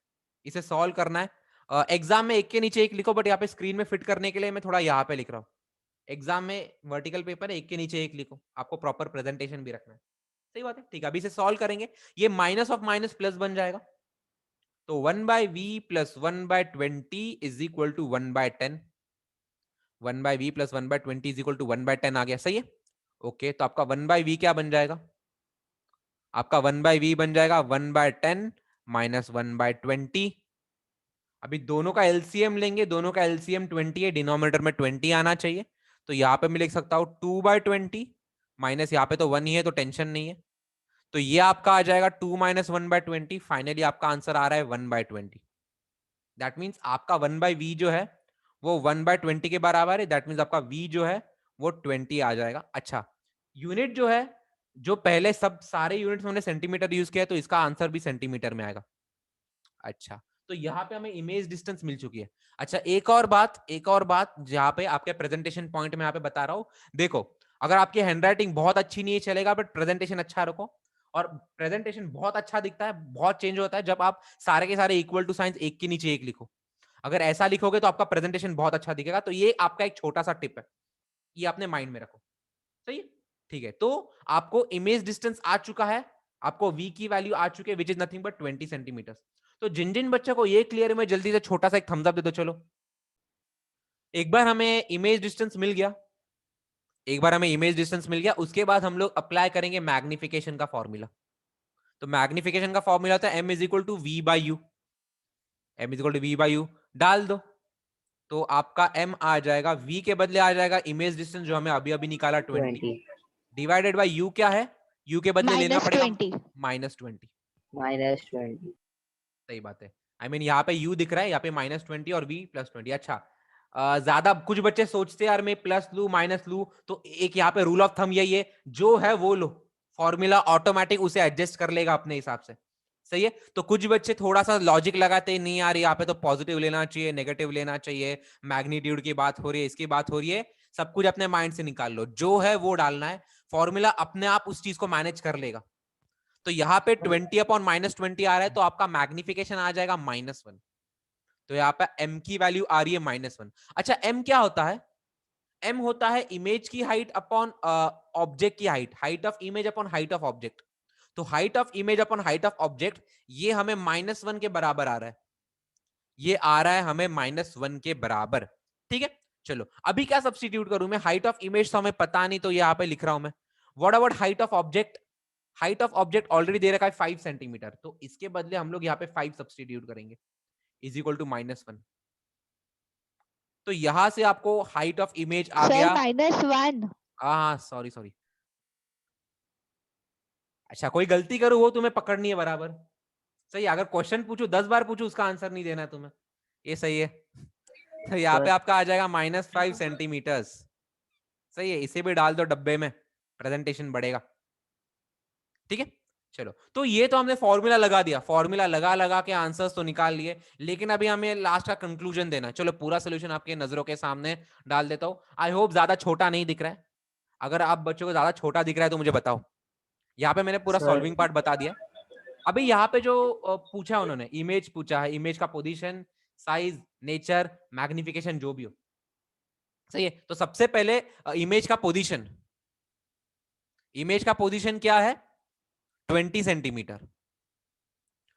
Speaker 1: इसे सॉल्व करना है। एग्जाम में एक के नीचे एक लिखो, बट यहाँ पे स्क्रीन में फिट करने के लिए मैं थोड़ा यहाँ पे लिख रहा हूँ। एग्जाम में वर्टिकल पेपर है, एक के नीचे एक लिखो, आपको प्रॉपर प्रेजेंटेशन भी रखना है। सही बात है, ठीक है, अभी इसे सॉल्व करेंगे, ये माइनस ऑफ माइनस प्लस बन जाएगा, तो 1/v plus 1/20 is equal to 1/10। 1/v plus 1/20 is equal to 1/10 आ गया, सही है। ओके, तो आपका 1/v क्या बन जाएगा? आपका 1/v बन जाएगा 1/10 माइनस 1/20। अभी दोनों का एलसीएम लेंगे, दोनों का एलसीएम 20 है, डिनोमिनेटर में 20 आना चाहिए। तो यहाँ पे मैं लिख सकता हूँ 2/20 माइनस, यहाँ पे तो 1 ही है तो टेंशन नहीं है। तो ये आपका आ जाएगा 2 माइनस 1/20। फाइनली आपका आंसर आ रहा है 1/20। दैट मीन्स आपका 1/v जो है वो 1/20 के बराबर है। दैट मीन्स आपका v जो है वो 20 आ जाएगा। अच्छा, यूनिट जो है, जो पहले सब सारे यूनिट्स हमने सेंटीमीटर यूज किया है, तो इसका आंसर भी सेंटीमीटर में आएगा। अच्छा, तो यहाँ पे हमें इमेज डिस्टेंस मिल चुकी है। अच्छा, एक और बात जहाँ पे आपके प्रेजेंटेशन पॉइंट में यहाँ पे बता रहा हूँ। देखो, अगर आपकी हैंडराइटिंग बहुत अच्छी नहीं चलेगा, बट प्रेजेंटेशन अच्छा रखो। और प्रेजेंटेशन बहुत अच्छा दिखता है, बहुत चेंज होता है जब आप सारे के सारे इक्वल टू साइंस एक के नीचे एक लिखो। अगर ऐसा लिखोगे तो आपका प्रेजेंटेशन बहुत अच्छा दिखेगा। तो ये आपका एक छोटा सा टिप है, ये आपने माइंड में रखो। सही है, ठीक है। तो आपको इमेज डिस्टेंस आ चुका है, आपको v की वैल्यू आ चुकी है, which is nothing but 20 centimetre. तो जिन जिन बच्चों को ये क्लियर है, मैं जल्दी से छोटा सा एक थम्स अप दे दो। चलो, एक बार हमें इमेज डिस्टेंस मिल गया, उसके बाद हम लोग अप्लाई करेंगे मैग्निफिकेशन का फॉर्मूला। तो मैग्निफिकेशन का फॉर्मूला होता है m is equal to V by U. डाल दो, तो आपका m आ जाएगा, v के बदले आ जाएगा इमेज डिस्टेंस जो हमें अभी अभी निकाला 20, डिवाइडेड बाई u क्या है, u के बदले लेना पड़ेगा -20।
Speaker 3: -20।
Speaker 1: सही बात है। I mean, यहाँ पे u दिख रहा है, यहाँ पे -20 और v +20। अच्छा, ज्यादा कुछ बच्चे सोचते हैं यार मैं प्लस लू माइनस लू, तो एक यहाँ पे रूल ऑफ थंब यही है, जो है वो लो, फॉर्मूला ऑटोमेटिक उसे एडजस्ट कर लेगा अपने हिसाब से। सही है। तो कुछ बच्चे थोड़ा सा लॉजिक लगाते हैं, नहीं यार यहाँ पे तो पॉजिटिव लेना चाहिए, नेगेटिव लेना चाहिए, मैग्नीट्यूड की बात हो रही है, इसकी बात हो रही है, सब कुछ अपने माइंड से निकाल लो, जो है वो डालना है, फॉर्मूला अपने आप उस चीज को मैनेज कर लेगा। तो यहाँ पे 20 अपॉन -20 आ रहा है, तो आपका मैग्निफिकेशन आ जाएगा -1। तो यहाँ पे m की वैल्यू आ रही है -1। अच्छा, m क्या होता है? m होता है इमेज की हाइट अपॉन ऑब्जेक्ट की height, height of image upon height of object. तो height of image upon height of object, ये हमें -1 के बराबर आ रहा है, ये आ रहा है हमें -1 के बराबर। ठीक है, चलो अभी क्या सब्स्टिट्यूट करूं मैं? हाइट ऑफ इमेज तो हमें पता नहीं, तो यहाँ पे लिख रहा हूं मैं। What about height of object? Height of object already दे रखा है 5 सेंटीमीटर, तो इसके बदले हम लोग यहाँ पे 5 सब्स्टिट्यूट करेंगे, इज इक्वल टू -1। तो यहां से आपको हाइट ऑफ इमेज आ
Speaker 2: सर
Speaker 1: गया।
Speaker 2: -1।
Speaker 1: हाँ, सॉरी सॉरी। अच्छा, कोई गलती करूं वो तुम्हें पकड़नी है बराबर। सही है, अगर क्वेश्चन पूछू 10 बार पूछू उसका आंसर नहीं देना है तुम्हें, ये सही है। तो यहाँ पे आपका आ जाएगा -5 सेंटीमीटर्स। सही है, इसे भी डाल दो डब्बे में, प्रेजेंटेशन बढ़ेगा। ठीक है, चलो, तो ये तो हमने फॉर्मूला लगा दिया, फॉर्मूला लगा के आंसर्स तो निकाल लिए, लेकिन अभी हमें लास्ट का कंक्लूजन देना है। चलो, पूरा सोल्यूशन आपके नजरों के सामने डाल देता हूं। आई होप ज्यादा छोटा नहीं दिख रहा है। अगर आप बच्चों को ज्यादा छोटा दिख रहा है तो मुझे बताओ। यहाँ पे मैंने पूरा
Speaker 3: सर
Speaker 1: सॉल्विंग पार्ट बता दिया। अभी यहाँ पे जो पूछा उन्होंने, इमेज पूछा है, इमेज का पोजीशन, साइज, नेचर, मैग्निफिकेशन, जो भी हो। सही है, तो सबसे पहले इमेज का पोजीशन, इमेज का पोजीशन क्या है? 20 सेंटीमीटर।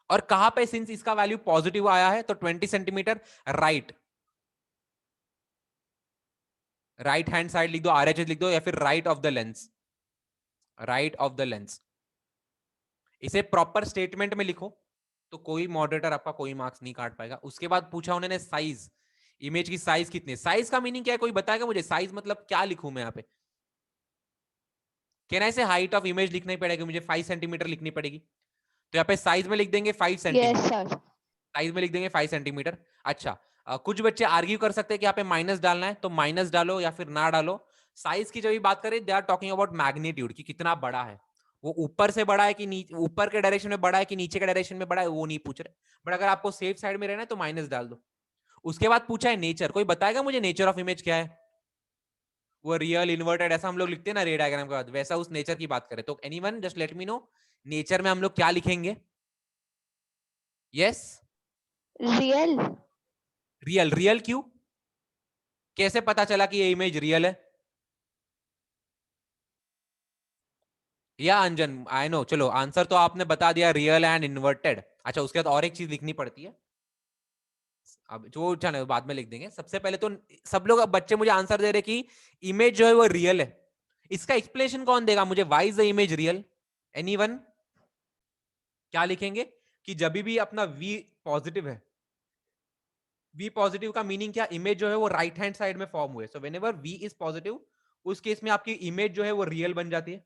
Speaker 1: और कहां पे सिंस इसका वैल्यू पॉजिटिव आया है, तो 20 centimetre right, right hand side लिख दो, आरएचएस लिख दो, या फिर right of the lens, right of the lens. इसे प्रॉपर स्टेटमेंट में लिखो, तो कोई मॉडरेटर आपका कोई मार्क्स नहीं काट पाएगा। उसके बाद पूछा उन्होंने साइज, इमेज की साइज कितनी है? साइज का मीनिंग क्या है, कोई बताएगा मुझे? साइज मतलब क्या लिखूं मैं यहाँ पे? कहना ऐसे हाइट ऑफ इमेज लिखना ही पड़ेगा मुझे, 5 सेंटीमीटर लिखनी पड़ेगी, तो यहाँ पे साइज में लिख देंगे 5
Speaker 2: यस
Speaker 1: सेंटीमीटर,
Speaker 2: सर।
Speaker 1: साइज में लिख देंगे 5 सेंटीमीटर। अच्छा, कुछ बच्चे आर्ग्यू कर सकते हैं कि यहाँ पे माइनस डालना है, तो माइनस डालो या फिर ना डालो। साइज की जब भी बात करें, they are talking about magnitude, कि कितना बड़ा है, वो ऊपर से बड़ा है कि नीचे, ऊपर के डायरेक्शन में बड़ा है कि नीचे के डायरेक्शन में बड़ा है, वो नहीं पूछ रहे। बट अगर आपको सेफ साइड में रहना है तो माइनस डाल दो। उसके बाद पूछा है नेचर, कोई बताएगा मुझे नेचर ऑफ इमेज क्या है? वो रियल, इन्वर्टेड, ऐसा हम लोग लिखते हैं ना रे डायग्राम के बाद, वैसा उस नेचर की बात करें तो anyone just let me know, nature में हम लोग क्या लिखेंगे? Yes,
Speaker 2: real.
Speaker 1: रियल। रियल क्यों? कैसे पता चला कि ये इमेज रियल है? या अंजन, आई नो, चलो आंसर तो आपने बता दिया, रियल एंड इन्वर्टेड। अच्छा, उसके बाद और एक चीज लिखनी पड़ती है, अब जो चलो बाद में लिख देंगे। सबसे पहले तो सब लोग, अब बच्चे मुझे आंसर दे रहे कि इमेज जो है वो रियल है। इसका एक्सप्लेनेशन कौन देगा मुझे? Why is the image real? Anyone? क्या लिखेंगे कि जब भी अपना v पॉजिटिव है, v पॉजिटिव का मीनिंग क्या? इमेज जो है वो राइट हैंड साइड में फॉर्म हुए। So whenever v is positive, उस केस में आपकी इमेज जो है वो रियल बन जाती है।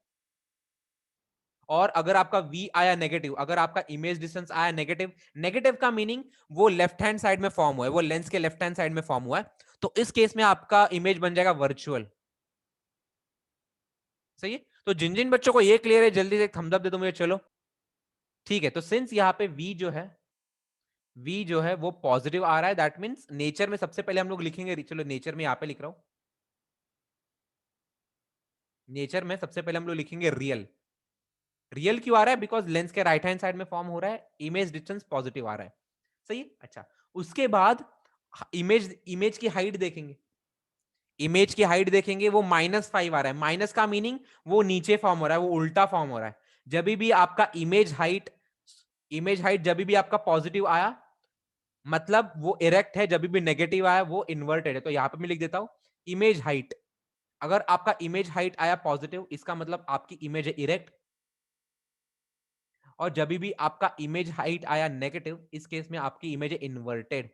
Speaker 1: और अगर आपका v आया नेगेटिव, अगर आपका इमेज डिस्टेंस आया नेगेटिव, नेगेटिव का मीनिंग वो लेफ्ट हैंड साइड में फॉर्म हुआ है, वो लेंस के लेफ्ट हैंड साइड में फॉर्म हुआ है, तो इस केस में आपका इमेज बन जाएगा वर्चुअल। सही है? तो जिन जिन बच्चों को ये क्लियर है जल्दी से थम्स अप दे दो मुझे। चलो ठीक है, तो सिंस यहाँ पे v जो है वो पॉजिटिव आ रहा है, दैट मीन्स नेचर में सबसे पहले हम लोग लिखेंगे, चलो नेचर में यहाँ पे लिख रहा हूं, नेचर में सबसे पहले हम लोग लिखेंगे रियल। रियल क्यों आ रहा है? बिकॉज लेंस के राइट हैंड साइड में फॉर्म हो रहा है, इमेज डिस्टेंस पॉजिटिव आ रहा है। सही है? अच्छा, उसके बाद इमेज की हाइट देखेंगे, इमेज की हाइट देखेंगे वो -5 आ रहा है। माइनस का मीनिंग वो नीचे फॉर्म हो रहा है, वो उल्टा फॉर्म हो रहा है। जब भी आपका इमेज हाइट जब भी आपका पॉजिटिव आया मतलब वो इरेक्ट है, जब भी नेगेटिव आया वो इन्वर्टेड है। तो यहां पे मैं लिख देता हूं इमेज हाइट। अगर आपका इमेज हाइट आया पॉजिटिव, इसका मतलब आपकी इमेज है इरेक्ट। और जब भी आपका इमेज हाइट आया नेगेटिव, इस केस में आपकी इमेज है इन्वर्टेड।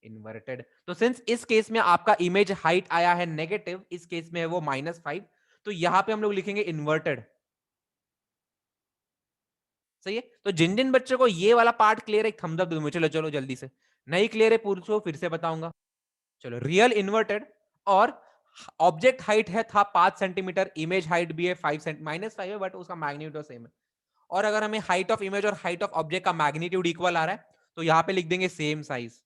Speaker 1: इन्वर्टेड। तो सिंस इस केस में आपका इमेज हाइट आया है नेगेटिव, इस केस में है वो -5, तो यहां पे हम लोग लिखेंगे इन्वर्टेड। सही है? तो जिन जिन बच्चों को ये वाला पार्ट क्लियर है थम्स अप दो। चलो चलो जल्दी से। नहीं क्लियर है पूछो, फिर से बताऊंगा। चलो, रियल इन्वर्टेड, और ऑब्जेक्ट हाइट है था 5 सेंटीमीटर, इमेज हाइट भी है 5 है, बट उसका मैग्नीट्यूड सेम है। और अगर हमें हाइट ऑफ इमेज और हाइट ऑफ ऑब्जेक्ट का मैग्नीट्यूड इक्वल आ रहा है, तो यहां पे लिख देंगे सेम साइज।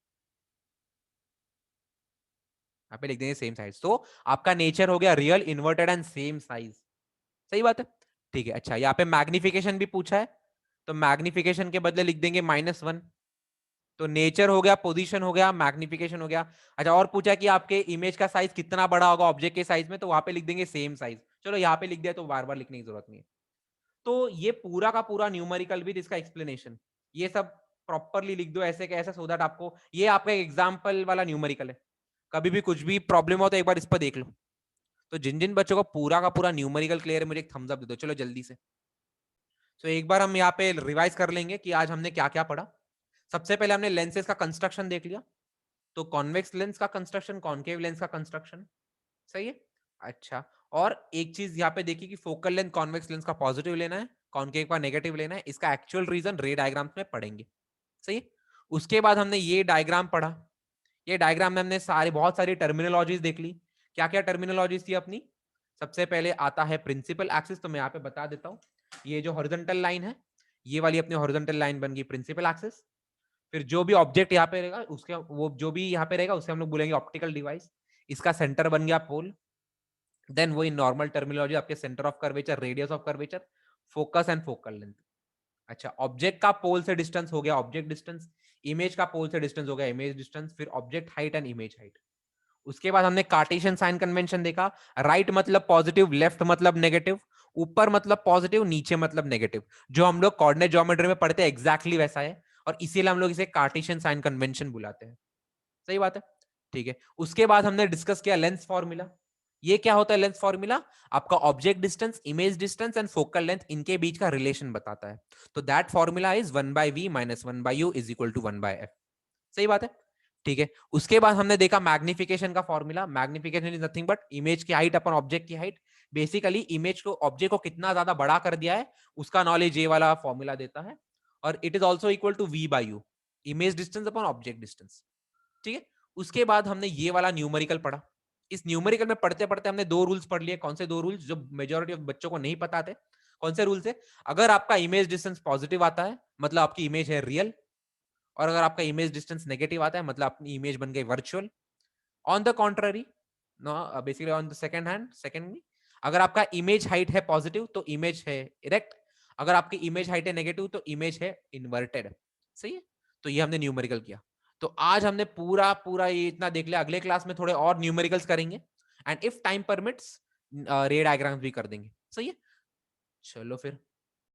Speaker 1: यहाँ पे लिख देंगे सेम साइज। तो आपका नेचर हो गया real, inverted and same size. सही बात है? ठीक है। अच्छा, यहाँ पे मैग्निफिकेशन भी पूछा है, तो मैग्निफिकेशन के बदले लिख देंगे -1। तो नेचर हो गया, पोजीशन हो गया, मैग्निफिकेशन हो गया। अच्छा, और पूछा कि आपके इमेज का साइज कितना बड़ा होगा ऑब्जेक्ट के साइज में, तो वहां पे लिख देंगे सेम साइज। चलो यहाँ पे लिख दिया तो बार बार लिखने की जरूरत नहीं है। तो ये पूरा का पूरा न्यूमेरिकल विद इसका एक्सप्लेनेशन, ये सब प्रॉपरली लिख दो ऐसे कैसे, सो दैट आपको ये आपका एग्जाम्पल वाला न्यूमेरिकल है। कभी भी कुछ भी प्रॉब्लम हो तो एक बार इस पर देख लो। तो जिन जिन बच्चों को पूरा का पूरा न्यूमेरिकल क्लियर है मुझे एक थम्स अप दे दो। चलो जल्दी से। तो एक बार हम यहाँ पे रिवाइज कर लेंगे कि आज हमने क्या क्या पढ़ा। सबसे पहले हमने लेंसेज का कंस्ट्रक्शन देख लिया। तो कॉन्वेक्स लेंस का कंस्ट्रक्शन, कॉन्केव लेंस का कंस्ट्रक्शन। सही है? अच्छा, और एक चीज यहाँ पे देखिए कि फोकल लेंथ कॉन्वेक्स लेंस का पॉजिटिव लेना है, कॉन्केव का नेगेटिव लेना है। इसका एक्चुअल रीजन रे डायग्राम्स में पढ़ेंगे। सही है? उसके बाद हमने ये डायग्राम पढ़ा। ये डायग्राम में हमने बहुत सारी टर्मिनोलॉजीज देख ली। क्या क्या टर्मिनोलॉजीज थी अपनी? सबसे पहले आता है प्रिंसिपल एक्सिस, तो मैं यहाँ पे बता देता हूँ। ये जो हॉरिजॉन्टल लाइन है, ये वाली अपनी हॉरिजॉन्टल लाइन बन गई प्रिंसिपल एक्सिस। फिर जो भी ऑब्जेक्ट यहाँ पे रहेगा उसके, वो जो भी यहाँ पे रहेगा उसे हम लोग बोलेंगे ऑप्टिकल डिवाइस। इसका सेंटर बन गया पोल। देन वही नॉर्मल टर्मिनोलॉजी आपके centre of curvature, radius of curvature, focus and focal length. अच्छा, ऑब्जेक्ट का पोल से डिस्टेंस हो गया ऑब्जेक्ट डिस्टेंस, इमेज का पोल से डिस्टेंस हो गया इमेज डिस्टेंस, फिर object height and image height. उसके बाद हमने कार्टेशियन साइन कन्वेंशन देखा। राइट मतलब पॉजिटिव, लेफ्ट मतलब नेगेटिव, ऊपर मतलब पॉजिटिव, नीचे मतलब नेगेटिव। जो हम लोग कोऑर्डिनेट ज्योमेट्री में पढ़ते हैं एग्जैक्टली वैसा है, और इसीलिए हम लोग इसे कार्टेशियन साइन कन्वेंशन बुलाते हैं। सही बात है? ठीक है। उसके बाद हमने डिस्कस किया लेंस फॉर्मूला। ये क्या होता है लेंस फॉर्मूला? आपका object distance, image distance and focal length, इनके बीच का रिलेशन बताता है। तो that formula is 1/v - 1/u is equal to 1/f। सही बात है? ठीक है। उसके बाद हमने देखा मैग्निफिकेशन का formula. Magnification is nothing but image की हाइट अपन ऑब्जेक्ट की हाइट। बेसिकली इमेज को, ऑब्जेक्ट को कितना ज्यादा बड़ा कर दिया है उसका नॉलेज ये वाला फॉर्मूला देता है। और it is also equal to v/u, image distance upon object distance. ठीक है। उसके बाद हमने ये वाला न्यूमेरिकल पढ़ा। इस न्यूमेरिकल में पढ़ते पढ़ते हमने 2 रूल्स पढ़ लिए। कौन से 2 रूल्स जो मेजॉरिटी ऑफ बच्चों को नहीं पता थे? कौन से रूल्स है? अगर आपका इमेज डिस्टेंस पॉजिटिव आता है मतलब आपकी इमेज है रियल, और अगर आपका इमेज डिस्टेंस नेगेटिव आता है मतलब अपनी इमेज बन गई virtual. On the contrary, basically on the second, अगर आपका इमेज हाइट है पॉजिटिव तो इमेज है इरेक्ट, अगर आपकी इमेज हाइट है नेगेटिव तो इमेज है इन्वर्टेड। सही है? तो ये हमने न्यूमेरिकल किया। तो आज हमने पूरा पूरा ये इतना देख लिया। अगले क्लास में थोड़े और न्यूमेरिकल्स करेंगे, एंड इफ टाइम परमिट्स रे डायग्राम्स भी कर देंगे। सही है? चलो फिर